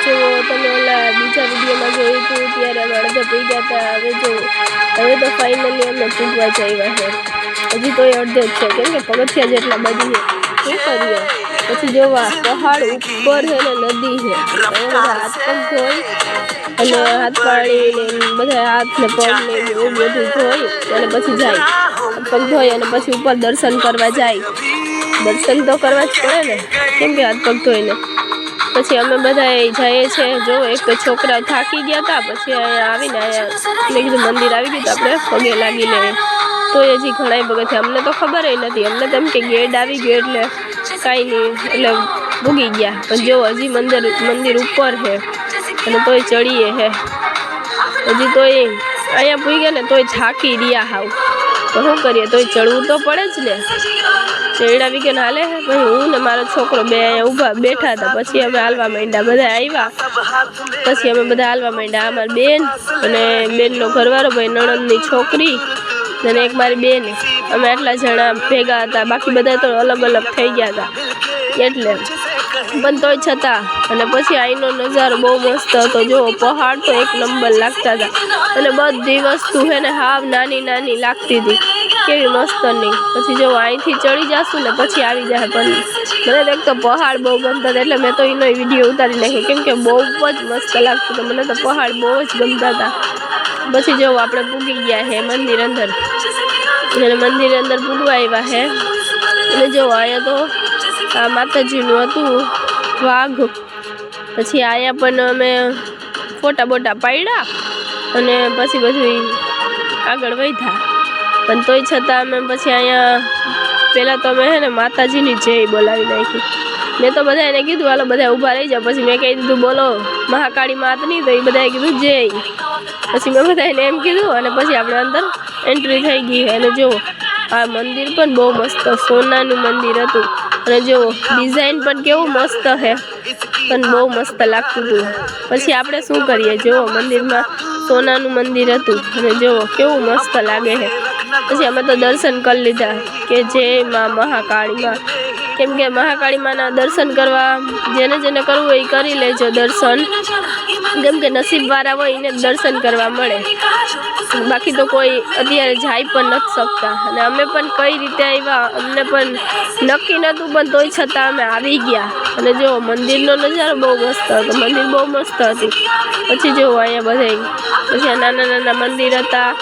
જો તમે ઓલા બીજા વિડીયોમાં જોયું હતું ત્યારે અમે અડધે પી ગયા હતા। હવે તો ફાઇનલી અમે પૂગવા જ આવ્યા છે। હજી તો એ અડધે જ છે, કેમ કે પગથિયા જેટલા બધી છે। શું કરીએ પછી જોવા પહાડ ઉપર છે ને નદી છે, અમે બધા હાથ પગ ધોઈ અને હાથ પાણી ને બધા હાથ ને પગ ને એવું બધું ધોઈ અને પછી જાય પગ ધોઈ અને પછી ઉપર દર્શન કરવા જાય। દર્શન તો કરવા જ પડે ને, કેમ કે હાથ પગ ધોઈને પછી અમે બધા જઈએ છીએ। જો એક તો છોકરા થાકી ગયા હતા, પછી અહીંયા આવીને અહીંયા મેં કીધું મંદિર આવી ગયું તો આપણે પગે લાગી લઈએ। તો હજી ઘણા પગથિયા અમને તો ખબર નથી, અમને તો એમ કે ગેટ આવી ગયો એટલે કાંઈ નહીં એટલે ભૂગી ગયા। પણ જો હજી મંદિર ઉપર છે અને તોય ચડીએ હે, હજી તોય અહીંયા પૂગ્યા ને તોય થાકી રહ્યા હાવ। તો શું કરીએ, તોય ચડવું તો પડે જ ને। ચડ્યા વીકેન્ડ હાલે પછી હું ને મારો છોકરો બે અહીંયા બેઠા હતા, પછી અમે હાલવા માંડ્યા। બધા આવ્યા પછી અમે બધા હાલવા માંડ્યા। અમારી બેન અને બેનનો ઘરવાળો ભાઈ નણંદની છોકરી અને એક મારી બેન, અમે આટલા જણા ભેગા હતા। બાકી બધા તો અલગ અલગ થઈ ગયા હતા એટલે, પણ તોય છતાં અને પછી અહીંનો નજારો બહુ મસ્ત હતો। જો પહાડ તો એક નંબર લાગતા હતા અને બધી વસ્તુ છે ને હાવ નાની નાની લાગતી હતી, કેવી મસ્ત નહીં। પછી જો અહીંથી ચડી જશું ને પછી આવી જાય। પણ મને તો એક તો પહાડ બહુ ગમતા હતા એટલે મેં તો એનો વિડીયો ઉતારી નાખ્યો, કેમ કે બહુ જ મસ્ત લાગતું હતું। મને તો પહાડ બહુ જ ગમતા હતા। પછી જો આપણે પૂગી ગયા છે મંદિર અંદર અને મંદિર અંદર પૂગવા આવ્યા છે અને જો અહીંયા તો આ માતાજીનું હતું વાઘ। પછી અહીંયા પણ અમે ફોટા બોટા પાડ્યા અને પછી બધું આગળ વધ્યા। પણ તોય છતાં અમે પછી અહીંયા પહેલાં તો અમે છે ને માતાજીની જય બોલાવી નાખી। મેં તો બધાને કીધું હાલો બધા ઊભા રહી જાઓ, પછી મેં કહી દીધું બોલો મહાકાળી માતની, તો એ બધાએ કીધું જય। પછી મેં બધાને એમ કીધું અને પછી આપણે અંદર એન્ટ્રી થઈ ગઈ। અને જો આ મંદિર પણ બહુ મસ્ત સોનાનું મંદિર હતું અને જો ડિઝાઇન પણ કેવું મસ્ત છે, પણ બહુ મસ્ત લાગતું હતું। પછી આપણે શું કરીએ, જો મંદિરમાં સોનાનું મંદિર હતું અને જો કેવું મસ્ત લાગે છે। પછી અમે તો દર્શન કરી લીધા કે જય માં મહાકાળીમાં, કેમ કે મહાકાળી માના દર્શન કરવા જેને જેને કરવું હોય એ કરી લેજો દર્શન, કેમ કે નસીબવાળા હોય એને દર્શન કરવા મળે। બાકી તો કોઈ અત્યારે જાય પણ નથી શકતા। અને અમે પણ કઈ રીતે આવ્યા અમને પણ નક્કી નહોતું, પણ તોય છતાં અમે આવી ગયા। અને જો મંદિરનો નજારો બહુ મસ્ત હતો, મંદિર બહુ મસ્ત હતું। પછી જો અહીંયા બધા પછી આ નાના નાના મંદિર હતા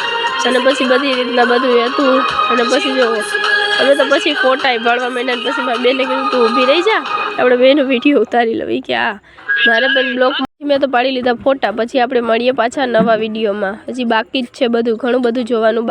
અને પછી બધી રીતના બધું હતું। અને પછી જો અમે તો પછી ફોટા પાડવા માંડ્યા। પછી મારી બેને કીધું તું ઊભી રહી જા, આપણે બેનો વિડીયો ઉતારી લઈએ કે આ મારે પણ બ્લોગ મેં તો પાડી લીધા ફોટા। પછી આપણે મળીએ પાછા નવા વિડીયોમાં, હજી બાકી જ છે બધું, ઘણું બધું જોવાનું।